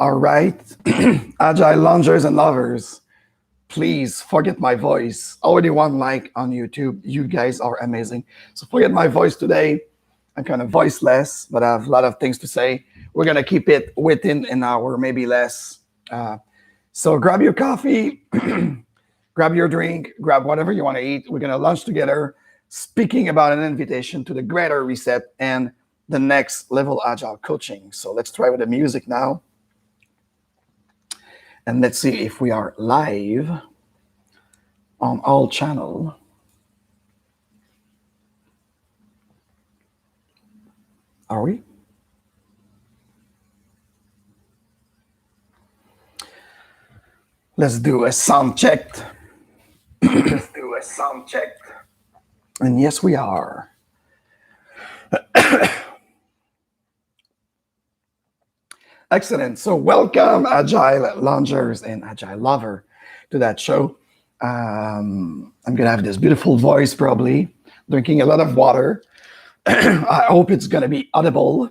All right, Agile Loungers and lovers, please forget my voice. Already 1 like on YouTube. You guys are amazing. So forget my voice today. I'm kind of voiceless, but I have a lot of things to say. We're going to keep it within an hour, maybe less. So grab your coffee, grab your drink, grab whatever you want to eat. We're going to lunch together, speaking about an invitation to the greater reset and the next level agile coaching. So let's try with the music now. And let's see if we are live on all channels. Are we? Let's do a sound check. And yes, we are. Excellent. So welcome, Agile Loungers and Agile Lover, to that show. I'm going to have this beautiful voice, probably, drinking a lot of water. I hope it's going to be audible.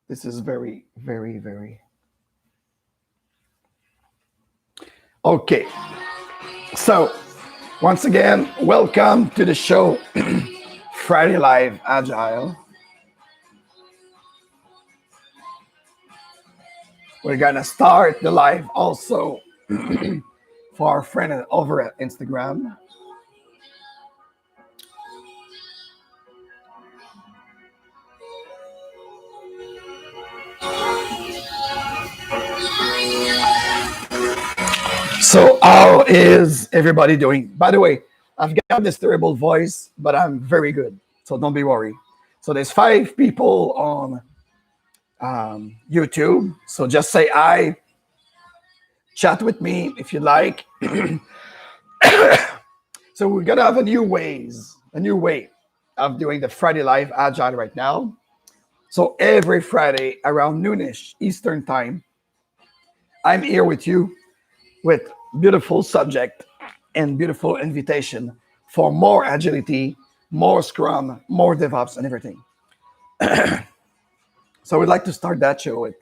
This is very, very, very... Okay. So, once again, welcome to the show, Friday Live Agile. We're going to start the live also for our friend over at Instagram. So how is everybody doing? By the way, I've got this terrible voice, but I'm very good. So don't be worried. So there's 5 people on YouTube. So just say hi. Chat with me if you like. So we're going to have a new way of doing the Friday Live Agile right now. So every Friday around noonish Eastern time, I'm here with you with beautiful subject and beautiful invitation for more agility, more Scrum, more DevOps and everything. So we'd like to start that show with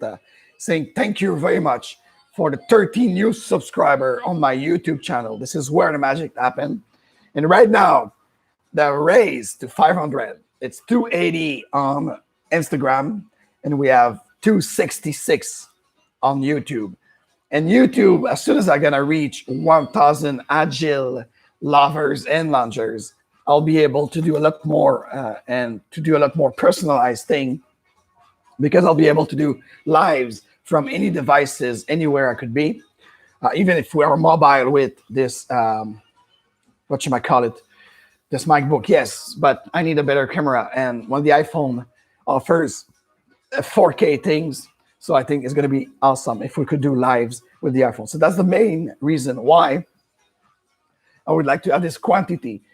saying thank you very much for the 13 new subscriber on my YouTube channel. This is where the magic happened. And right now, the raise to 500, it's 280 on Instagram, and we have 266 on YouTube. And YouTube, as soon as I'm gonna reach 1,000 Agile lovers and loungers, I'll be able to do a lot more and to do a lot more personalized thing, because I'll be able to do lives from any devices, anywhere I could be, even if we are mobile with this, what should I call it? This MacBook, yes, but I need a better camera. And when the iPhone offers 4K things, so I think it's going to be awesome if we could do lives with the iPhone. So that's the main reason why I would like to have this quantity.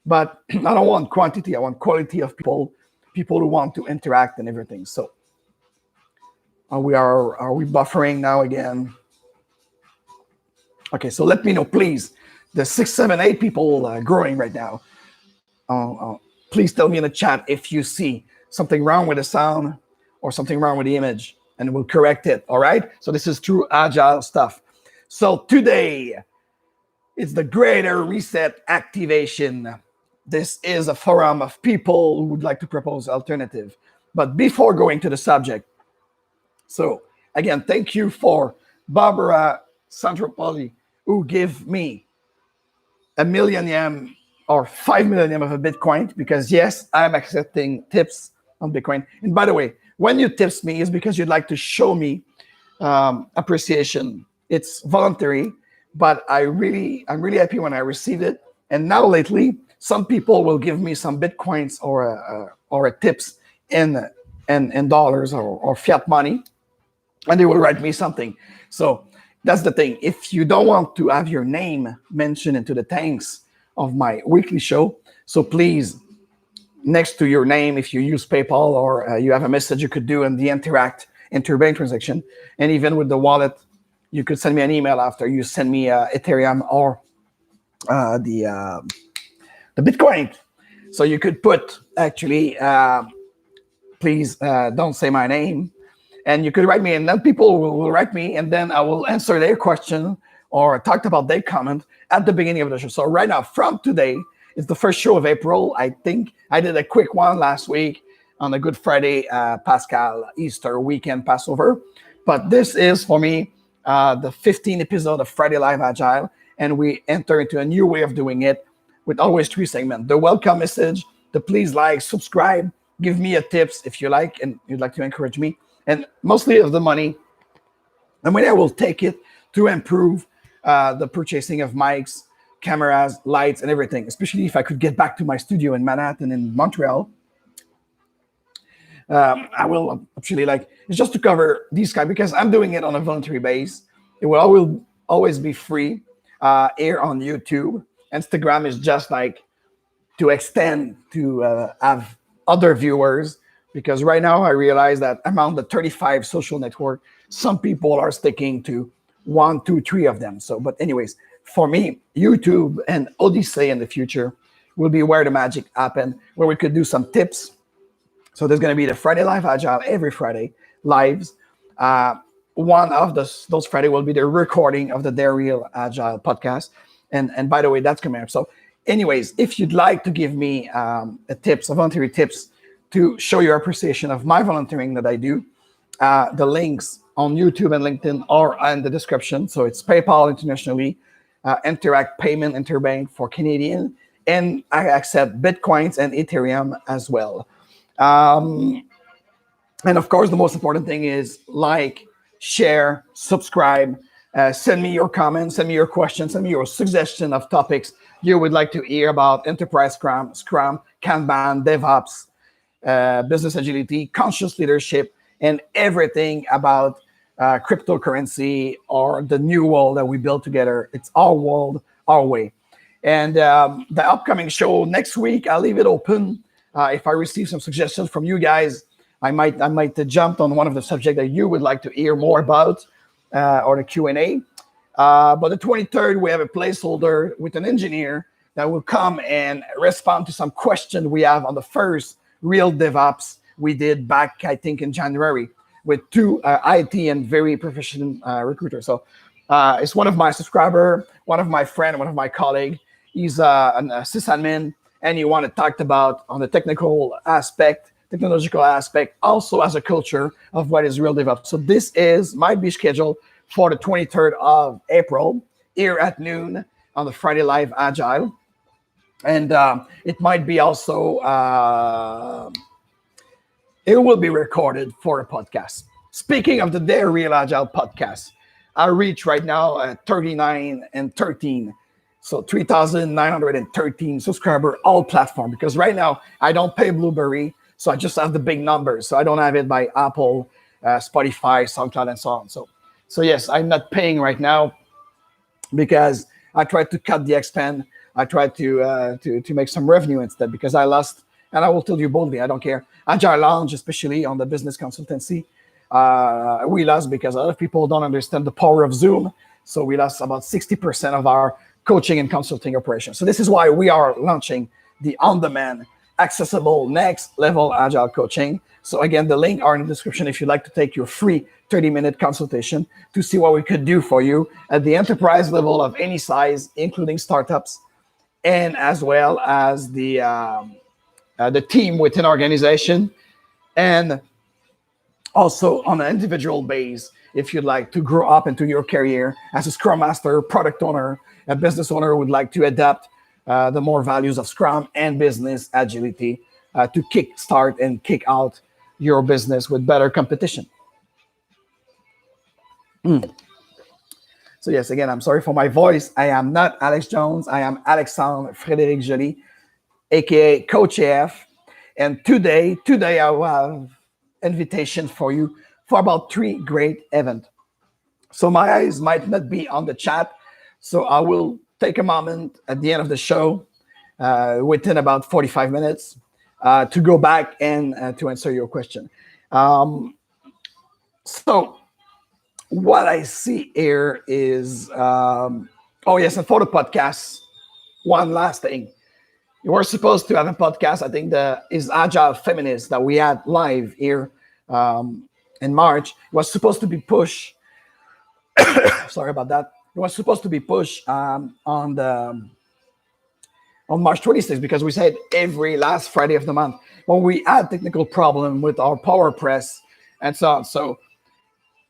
But I don't want quantity. I want quality of people who want to interact and everything. So are we buffering now again? Okay, so let me know, please. The 6, 7, 8 people growing right now. Please tell me in the chat if you see something wrong with the sound or something wrong with the image, and we'll correct it, all right? So this is true Agile stuff. So today, it's the Greater Reset Activation. This is a forum of people who would like to propose alternative. But before going to the subject, so again, thank you for Barbara Santropoli, who give me a millennium or 5 million of a Bitcoin, because yes, I'm accepting tips on Bitcoin. And by the way, when you tips me, is because you'd like to show me appreciation. It's voluntary, but I'm really happy when I receive it. And now lately, some people will give me some Bitcoins or a tips in dollars or fiat money, and they will write me something. So that's the thing. If you don't want to have your name mentioned into the thanks of my weekly show, so please, next to your name, if you use PayPal or you have a message you could do in the interbank transaction, and even with the wallet, you could send me an email after you send me Ethereum or the Bitcoin. So you could put actually, please don't say my name. And you could write me, and then people will write me, and then I will answer their question or talk about their comment at the beginning of the show. So right now, from today, it's the first show of April. I think I did a quick one last week on a Good Friday, Pascal, Easter weekend, Passover. But this is, for me, the 15th episode of Friday Live Agile, and we enter into a new way of doing it with always 3 segments. The welcome message, the please like, subscribe, give me a tips if you like, and you'd like to encourage me. And mostly of the money I will take it to improve the purchasing of mics, cameras, lights, and everything, especially if I could get back to my studio in Manhattan, in Montreal. I will actually it's just to cover these guys because I'm doing it on a voluntary base. It will always be free here on YouTube. Instagram is just to extend to have other viewers, because right now I realize that among the 35 social network, some people are sticking to 1, 2, 3 of them. So, but anyways, for me, YouTube and Odyssey in the future will be where the magic happen, where we could do some tips. So there's going to be the Friday Live Agile every Friday lives. One of those Friday will be the recording of the Dare Real Agile podcast. And by the way, that's coming up. So anyways, if you'd like to give me voluntary tips to show your appreciation of my volunteering that I do, the links on YouTube and LinkedIn are in the description. So it's PayPal internationally, Interact Payment Interbank for Canadian, and I accept Bitcoins and Ethereum as well. And of course, the most important thing is share, subscribe, send me your comments, send me your questions, send me your suggestion of topics you would like to hear about enterprise Scrum, Kanban, DevOps, business agility, conscious leadership, and everything about cryptocurrency or the new world that we build together. It's our world, our way. And the upcoming show next week, I'll leave it open. If I receive some suggestions from you guys, I might jump on one of the subjects that you would like to hear more about, or the Q&A. But the 23rd, we have a placeholder with an engineer that will come and respond to some questions we have on the first real DevOps we did back, I think, in January with 2 IT and very professional recruiters. So it's one of my subscribers, one of my friends, one of my colleagues. He's an sysadmin, and he wanted talked about on the technological aspect, also as a culture of what is real DevOps. So this might be scheduled for the 23rd of April here at noon on the Friday Live Agile. And it might be also, it will be recorded for a podcast. Speaking of the Dare Real Agile podcast, I reach right now at 39 and 13. So 3,913 subscriber, all platform, because right now I don't pay Blueberry. So I just have the big numbers. So I don't have it by Apple, Spotify, SoundCloud, and so on. So yes, I'm not paying right now because I tried to cut the expense. I tried to make some revenue instead, because I lost, and I will tell you boldly, I don't care. Agile Lounge, especially on the business consultancy, we lost because a lot of people don't understand the power of Zoom. So we lost about 60% of our coaching and consulting operations. So this is why we are launching the on-demand, accessible, next level Agile coaching. So again, the link are in the description if you'd like to take your free 30-minute consultation to see what we could do for you at the enterprise level of any size, including startups, and as well as the team within organization, and also on an individual base, if you'd like to grow up into your career as a Scrum Master, product owner, a business owner would like to adapt the more values of Scrum and business agility to kick start and kick out your business with better competition. So yes, again, I'm sorry for my voice. I am not Alex Jones. I am Alexandre Frédéric Joly, aka Coach AF. And today I will have invitation for you for about 3 great events. So my eyes might not be on the chat, so I will take a moment at the end of the show, within about 45 minutes, to go back and to answer your question. So what I see here is, oh yes, and for the podcast, one last thing. You were supposed to have a podcast. I think is Agile Feminist that we had live here in March. It was supposed to be pushed. Sorry about that. It was supposed to be pushed on March 26th because we said every last Friday of the month. But we had technical problem with our PowerPress and so on. So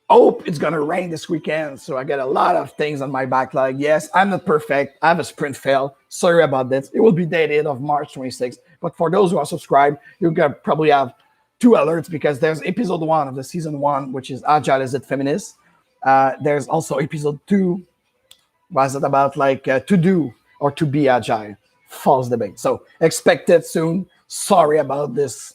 hope it's gonna rain this weekend. So I get a lot of things on my backlog. Yes, I'm not perfect. I have a sprint fail. Sorry about this. It will be dated of March 26th. But for those who are subscribed, you're gonna probably have 2 alerts because there's episode 1 of the season 1, which is Agile is it Feminist. There's also episode 2. Was it about like to do or to be agile? False debate. So expect it soon. Sorry about this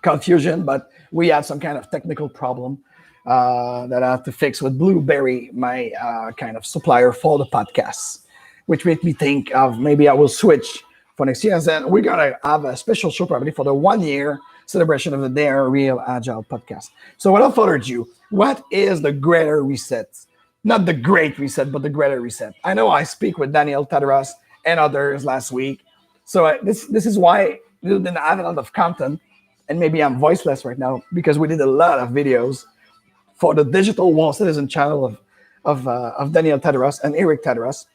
confusion, but we had some kind of technical problem that I have to fix with Blueberry, my kind of supplier for the podcasts, which made me think of maybe I will switch for next year. And then we're going to have a special show probably for the 1-year celebration of the Dare Real Agile podcast. So without further ado, what is the greater reset? Not the great reset, but the greater reset. I know I speak with Daniel Tadras and others last week. So this is why we didn't have a lot of content. And maybe I'm voiceless right now because we did a lot of videos for the Digital Wall Citizen channel of Daniel Tadras and Eric Tadras,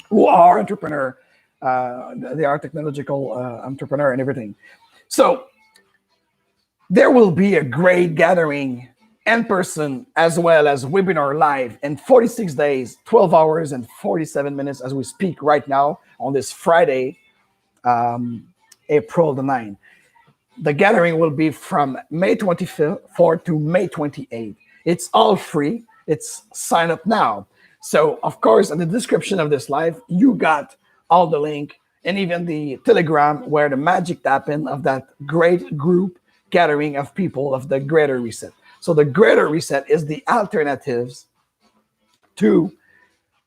who are entrepreneur. They are technological entrepreneur and everything. So there will be a great gathering in person as well as webinar live in 46 days, 12 hours and 47 minutes as we speak right now on this Friday, April the 9th. The gathering will be from May 24th to May 28th. It's all free. It's sign up now. So, of course, in the description of this live, you got all the link and even the Telegram where the magic happened of that great group gathering of people of the Greater Reset. So the Greater Reset is the alternatives to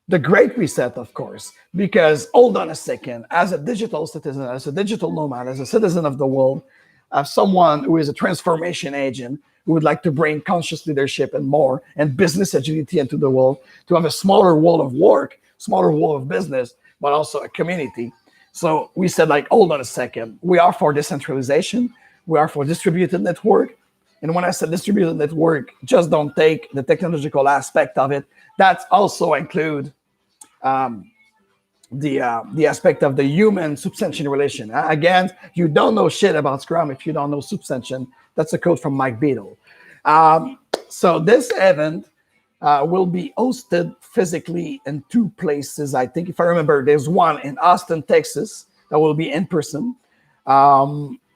the Great Reset, of course, because hold on a second, as a digital citizen, as a digital nomad, as a citizen of the world, as someone who is a transformation agent, who would like to bring conscious leadership and more and business agility into the world, to have a smaller world of work, smaller world of business, but also a community. So we said, like, hold on a second. We are for decentralization. We are for distributed network. And when I said distributed network, just don't take the technological aspect of it. That also include the aspect of the human substantiation relation. Again, you don't know shit about Scrum if you don't know substantiation. That's a quote from Mike Beadle. So this event will be hosted physically in 2 places. I think, if I remember, there's one in Austin, Texas, that will be in person.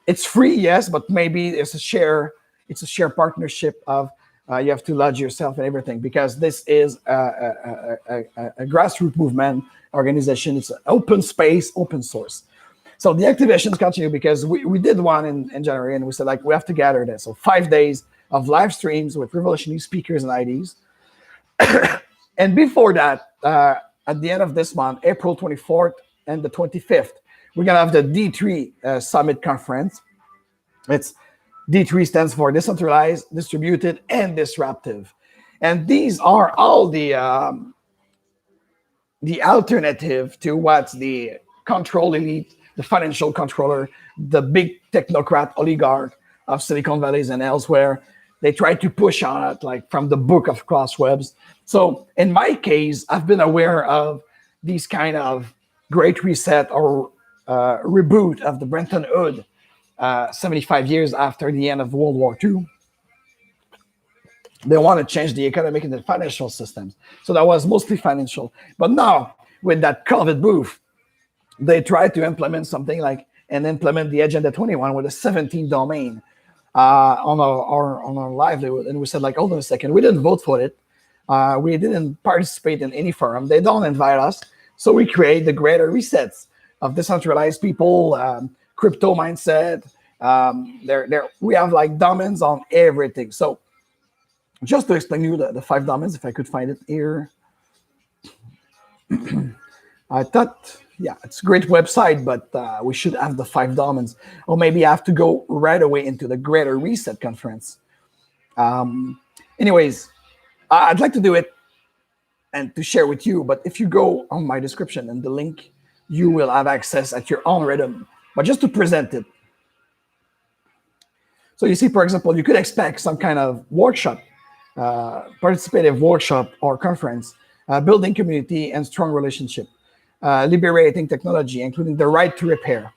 It's free, yes, but maybe it's a share partnership of you have to lodge yourself and everything, because this is a grassroots movement organization. It's an open space, open source. So the activations continue because we did one in January, and we said, like, we have to gather this. So 5 days of live streams with revolutionary speakers and IDs. And before that, at the end of this month, April 24th and the 25th, we're going to have the D3 Summit Conference. It's D3 stands for Decentralized, Distributed, and Disruptive. And these are all the alternative to what's the control elite, the financial controller, the big technocrat oligarch of Silicon Valley and elsewhere. They try to push on it, like from the book of Klaus Schwab's. So in my case, I've been aware of these kind of great reset or reboot of the Bretton Woods 75 years after the end of World War II. They want to change the economic and the financial systems. So that was mostly financial. But now, with that COVID booth, they tried to implement something like, and implement the Agenda 21 with a 17 domain on our livelihood. And we said, like, hold on a second, we didn't vote for it. We didn't participate in any forum. They don't invite us. So we create the greater resets of decentralized people, crypto mindset. We have like domains on everything. So just to explain you the 5 domains, if I could find it here. I thought, yeah, it's a great website, but we should have the 5 domains. Or maybe I have to go right away into the Greater Reset Conference. Anyways, I'd like to do it and to share with you, but if you go on my description and the link, you will have access at your own rhythm. But just to present it. So you see, for example, you could expect some kind of workshop, participative workshop or conference, building community and strong relationship, liberating technology, including the right to repair,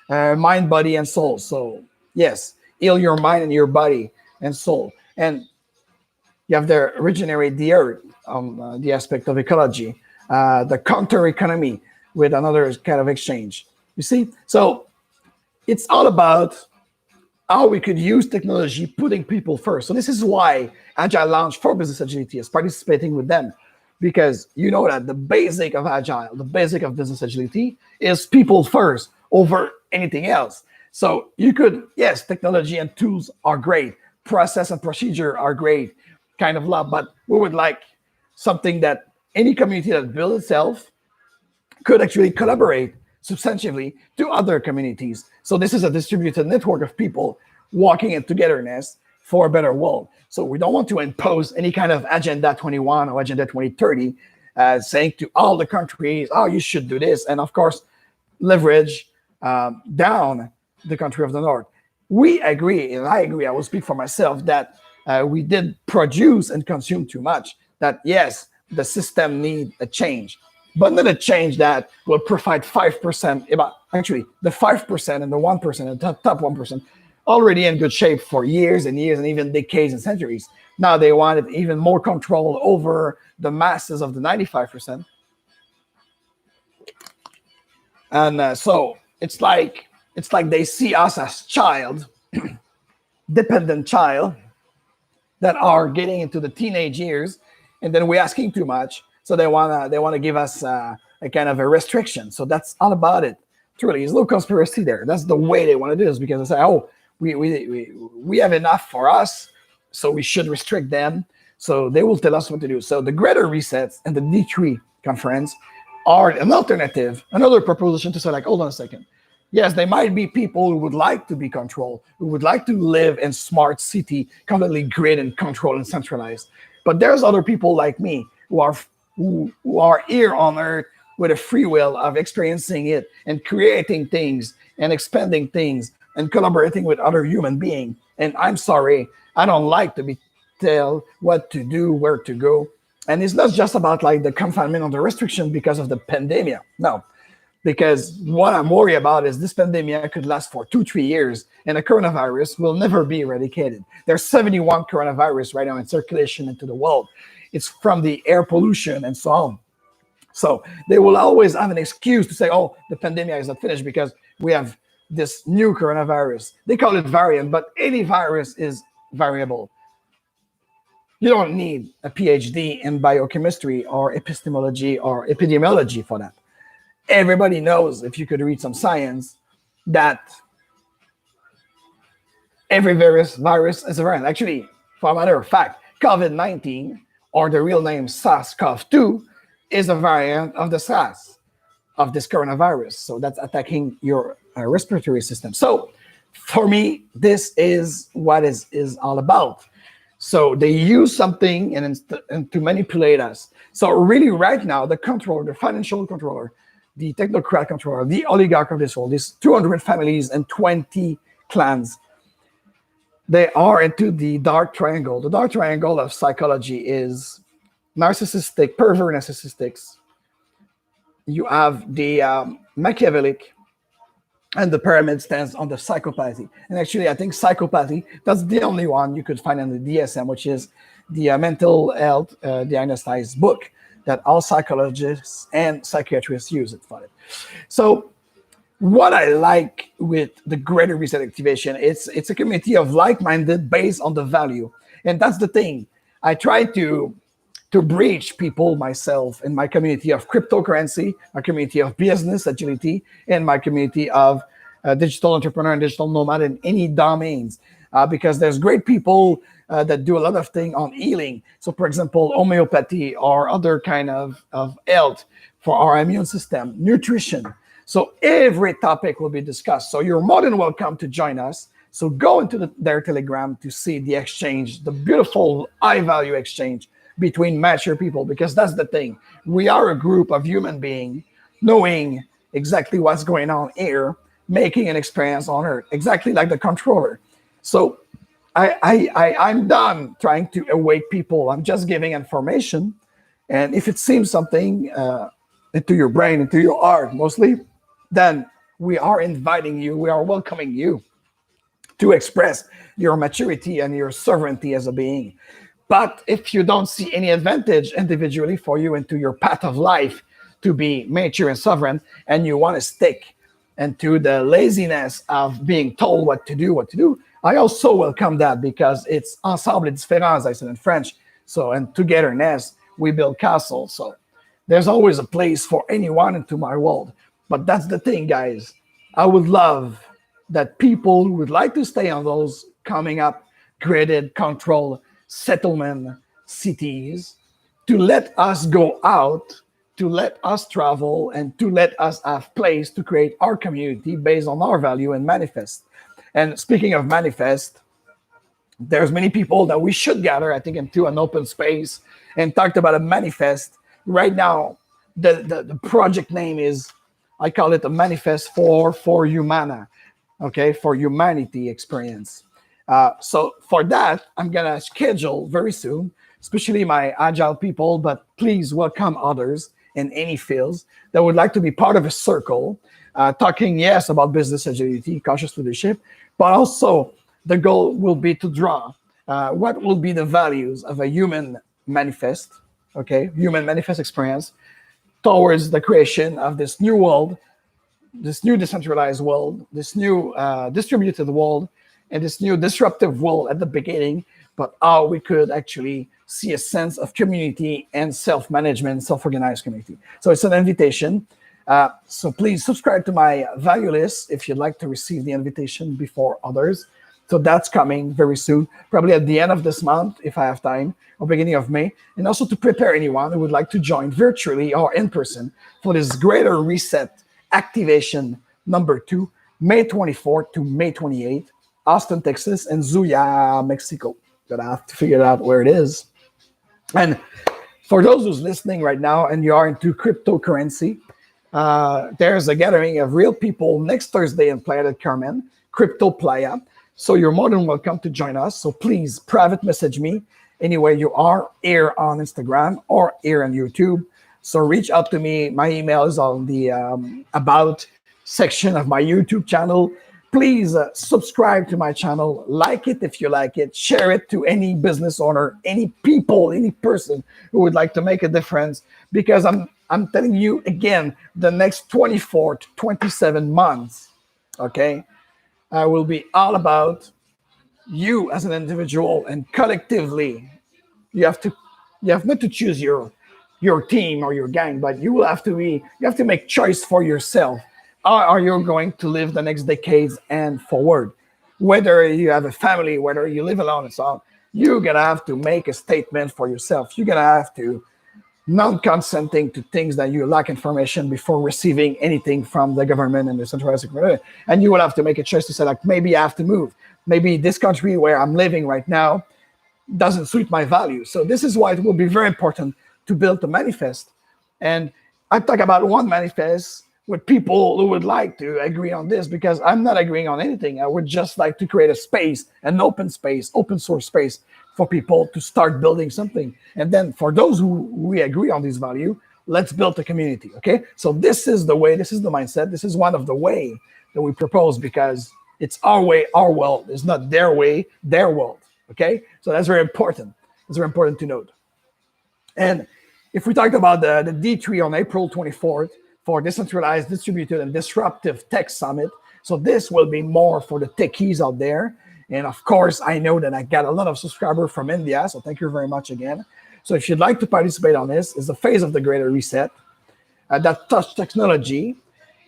mind, body, and soul. So yes, heal your mind and your body and soul. And you have the regenerate the earth, the aspect of ecology, the counter economy with another kind of exchange. You see, so it's all about how we could use technology, putting people first. So this is why Agile Lounge for Business Agility is participating with them, because you know that the basic of Agile, the basic of business agility is people first over anything else. So you could, yes, technology and tools are great, process and procedure are great, kind of love, but we would like something that any community that builds itself could actually collaborate substantially to other communities. So this is a distributed network of people walking in togetherness for a better world. So we don't want to impose any kind of Agenda 21 or Agenda 2030 saying to all the countries, oh, you should do this. And of course, leverage down the country of the North. We agree, and I agree, I will speak for myself, that we did produce and consume too much, that yes, the system needs a change. But not a change that will provide 5%, actually the 5% and the 1% and the top 1%, already in good shape for years and years and even decades and centuries. Now they wanted even more control over the masses of the 95%. And so it's like they see us as child, dependent child, that are getting into the teenage years, and then we're asking too much. So they wanna give us a kind of a restriction. So that's all about it. Truly, there's no conspiracy there. That's the way they want to do this, because they say, oh, we have enough for us, so we should restrict them. So they will tell us what to do. So the Greater Resets and the D3 conference are an alternative, another proposition to say, like, hold on a second. Yes, there might be people who would like to be controlled, who would like to live in smart city, completely grid and controlled and centralized. But there's other people like me who are here on Earth with a free will of experiencing it and creating things and expanding things and collaborating with other human beings. And I'm sorry, I don't like to be told what to do, where to go. And it's not just about like the confinement or the restriction because of the pandemic. No, because what I'm worried about is this pandemic could last for 2-3 years and the coronavirus will never be eradicated. There's 71 coronavirus right now in circulation into the world. It's from the air pollution and so on. So they will always have an excuse to say, oh, the pandemic is not finished because we have this new coronavirus. They call it variant, but any virus is variable. You don't need a PhD in biochemistry or epistemology or epidemiology for that. Everybody knows, if you could read some science, that every virus is a variant. Actually, for a matter of fact, COVID-19, or the real name SARS-CoV-2, is a variant of the SARS, of this coronavirus. So that's attacking your respiratory system. So for me, this is what is all about. So they use something and to manipulate us. So really right now, the controller, the financial controller, the technocrat controller, the oligarch of this world, these 200 families and 20 clans, they are into the dark triangle. The dark triangle of psychology is narcissistic, pervert narcissistics. You have the Machiavellic, and the pyramid stands on the psychopathy. And actually, I think psychopathy, that's the only one you could find in the DSM, which is the mental health diagnosed book that all psychologists and psychiatrists use it for it. So what I like with the Greater Reset Activation, it's a community of like-minded based on the value. And that's the thing. I try to bridge people, myself, in my community of cryptocurrency, my community of business agility, and my community of digital entrepreneur and digital nomad in any domains. Because there's great people that do a lot of things on healing. So for example, homeopathy or other kind of health for our immune system, nutrition. So every topic will be discussed. So you're more than welcome to join us. So go into their Telegram to see the exchange, the beautiful high-value exchange between mature people, because that's the thing. We are a group of human beings knowing exactly what's going on here, making an experience on Earth, exactly like the controller. So I'm done trying to awake people. I'm just giving information. And if it seems something into your brain, into your heart mostly, then we are inviting you, we are welcoming you to express your maturity and your sovereignty as a being. But if you don't see any advantage individually for you into your path of life to be mature and sovereign, and you want to stick into the laziness of being told what to do, I also welcome that, because it's ensemble et différent, as I said in French. So, and togetherness, we build castles. So there's always a place for anyone into my world. But that's the thing, guys. I would love that people who would like to stay on those coming up graded control settlement cities to let us go out, to let us travel, and to let us have place to create our community based on our value and manifest. And speaking of manifest, there's many people that we should gather, I think, into an open space and talked about a manifest. Right now, the project name is, I call it a manifest for humana, okay, for humanity experience. So for that, I'm gonna schedule very soon, especially my agile people, but please welcome others in any fields that would like to be part of a circle, talking, yes, about business agility, conscious leadership, but also the goal will be to draw what will be the values of a human manifest, okay, human manifest experience towards the creation of this new world, this new decentralized world, this new distributed world, and this new disruptive world at the beginning, but how we could actually see a sense of community and self-management, self-organized community. So it's an invitation. So please subscribe to my value list if you'd like to receive the invitation before others. So that's coming very soon, probably at the end of this month, if I have time, or beginning of May. And also to prepare anyone who would like to join virtually or in person for this greater reset activation number 2, May 24th to May 28th, Austin, Texas, and Zuya, Mexico. Gonna have to figure out where it is. And for those who's listening right now and you are into cryptocurrency, there's a gathering of real people next Thursday in Playa del Carmen, Crypto Playa. So you're more than welcome to join us. So please private message me anywhere you are, here on Instagram or here on YouTube. So reach out to me. My email is on the about section of my YouTube channel. Please subscribe to my channel, like it if you like it, share it to any business owner, any people, any person who would like to make a difference. Because I'm telling you again, the next 24 to 27 months, okay, will be all about you as an individual and collectively. You have not to choose your team or your gang, but you have to make choice for yourself. How are you going to live the next decades and forward? Whether you have a family, whether you live alone and so on, you're gonna have to make a statement for yourself. You're gonna have to non-consenting to things that you lack information before receiving anything from the government and the centralized community. And you will have to make a choice to say, like, maybe I have to move. Maybe this country where I'm living right now doesn't suit my values. So this is why it will be very important to build a manifest. And I talk about one manifest with people who would like to agree on this, because I'm not agreeing on anything. I would just like to create a space, an open space, open source space for people to start building something. And then for those who we agree on this value, let's build a community, okay? So this is the way, this is the mindset, this is one of the way that we propose, because it's our way, our world. It's not their way, their world, okay? So that's very important. It's very important to note. And if we talked about the D3 on April 24th, for Decentralized, Distributed, and Disruptive Tech Summit. So this will be more for the techies out there. And of course, I know that I got a lot of subscribers from India, so thank you very much again. So if you'd like to participate on this, it's the phase of the Greater Reset that touch technology,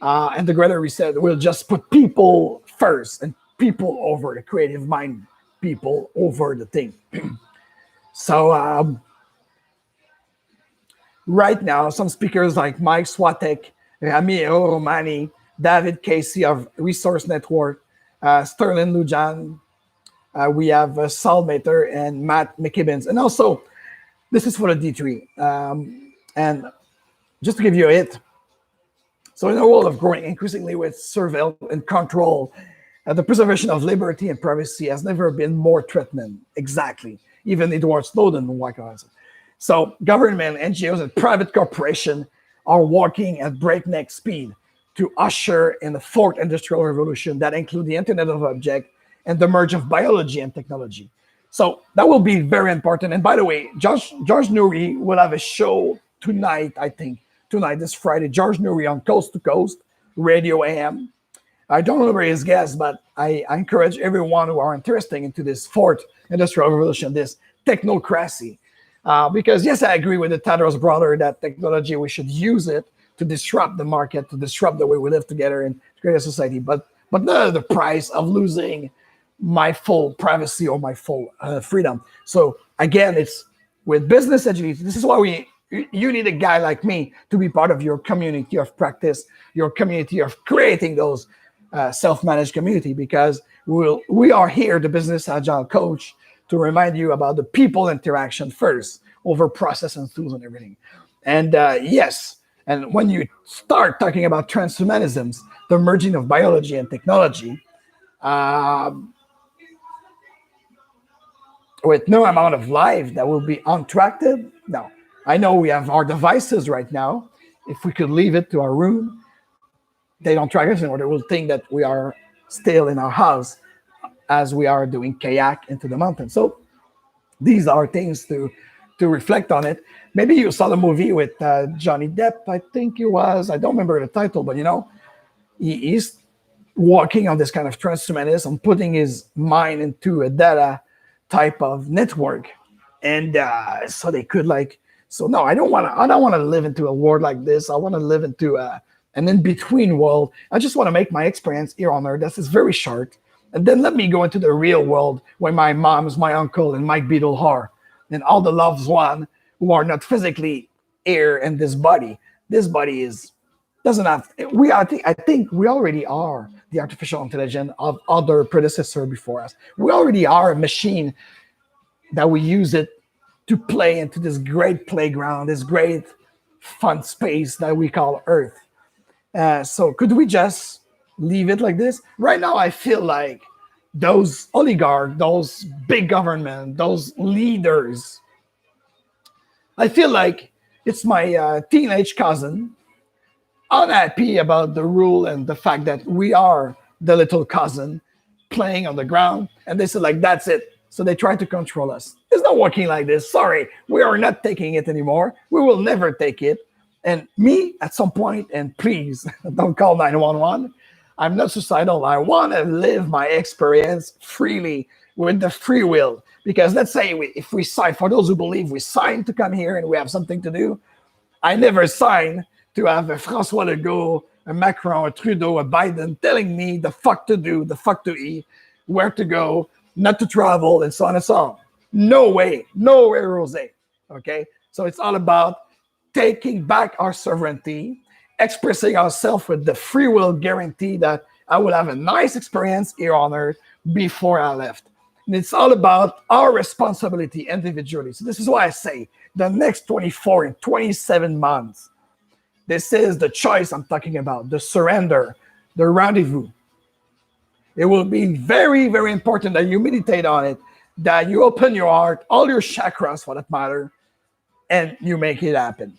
and the Greater Reset will just put people first and people over the creative mind, people over the thing. So right now, some speakers like Mike Swatek, Ramiro Romani, David Casey of Resource Network, Sterling Lujan, we have Saul Mater and Matt McKibbins. And also, this is for the D3. And just to give you a hint, So in a world of growing increasingly with surveillance and control, the preservation of liberty and privacy has never been more threatening. Exactly. Even Edward Snowden was. So government, NGOs, and private corporations are walking at breakneck speed to usher in the fourth industrial revolution that include the Internet of Objects and the merge of biology and technology. So that will be very important. And by the way, George Noory will have a show tonight, I think, this Friday. George Noory on Coast to Coast, Radio AM. I don't remember his guest, but I encourage everyone who are interested into this fourth industrial revolution, this technocracy. Because yes, I agree with the Tadros brother that technology, we should use it to disrupt the market, to disrupt the way we live together and create a society, but not at the price of losing my full privacy or my full freedom. So again, it's with business agility. This is why you need a guy like me to be part of your community of practice, your community of creating those self-managed community, because we are here, the Business Agile Coach, to remind you about the people interaction first over process and tools and everything. And yes, and when you start talking about transhumanisms, the merging of biology and technology, with no amount of life that will be untracked. No, I know we have our devices right now. If we could leave it to our room, they don't track us anymore. They will think that we are still in our house as we are doing kayak into the mountains. So these are things to reflect on it. Maybe you saw the movie with Johnny Depp, I think it was. I don't remember the title, but he's walking on this kind of transhumanism, putting his mind into a data type of network, and so they could no, I don't want to live into a world like this. I want to live into an in-between world. I just want to make my experience here on Earth. This is very short, and then let me go into the real world where my moms, my uncle, and Mike Beadle are, and all the loved ones who are not physically here in this body. This body doesn't have. I think we already are the artificial intelligence of other predecessors before us. We already are a machine that we use it to play into this great playground, this great fun space that we call Earth. So could we just leave it like this? Right now, I feel like those oligarchs, those big government, those leaders, I feel like it's my teenage cousin, unhappy about the rule and the fact that we are the little cousin playing on the ground, and they said that's it. So they try to control us. It's not working like this. Sorry, we are not taking it anymore. We will never take it. And me, at some point, and please don't call 911. I'm not suicidal. I want to live my experience freely with the free will. Because let's say if we sign, for those who believe we sign to come here and we have something to do, I never signed to have a François Legault, a Macron, a Trudeau, a Biden telling me the fuck to do, the fuck to eat, where to go, not to travel, and so on and so on. No way, Rosé. Okay? So it's all about taking back our sovereignty, expressing ourselves with the free will guarantee that I will have a nice experience here on Earth before I left. And it's all about our responsibility individually. So this is why I say the next 24 and 27 months, this is the choice I'm talking about, the surrender, the rendezvous. It will be very, very important that you meditate on it, that you open your heart, all your chakras for that matter, and you make it happen.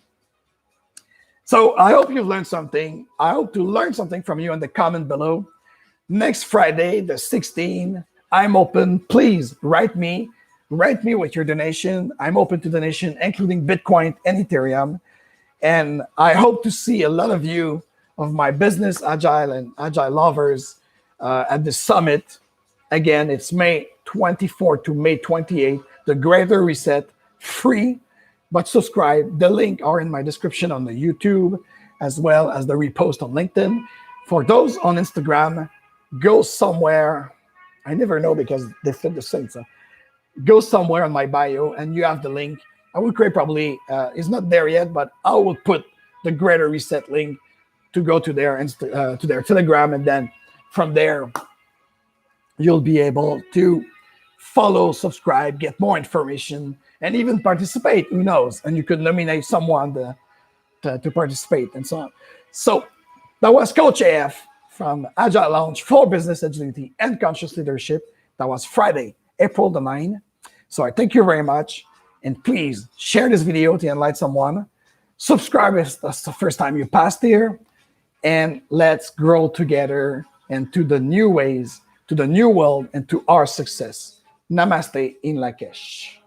So I hope you've learned something. I hope to learn something from you in the comment below. Next Friday, the 16th, I'm open. Please write me with your donation. I'm open to donation, including Bitcoin and Ethereum. And I hope to see a lot of you, of my business Agile and Agile lovers, at the summit. Again, it's May 24 to May 28, the Greater Reset, free, but subscribe. The link are in my description on the YouTube, as well as the repost on LinkedIn. For those on Instagram, go somewhere. I never know because they fit the same. So go somewhere on my bio and you have the link. I will create probably, it's not there yet, but I will put the Greater Reset link to go to their Telegram, and then from there, you'll be able to follow, subscribe, get more information, and even participate. Who knows? And you could nominate someone to participate and so on. So That was Coach AF from Agile Lounge for Business Agility and Conscious Leadership. That was Friday, April the 9th. So I thank you very much. And please share this video to enlighten someone. Subscribe if that's the first time you passed here. And let's grow together and to the new ways, to the new world, and to our success. Namaste in Lakesh.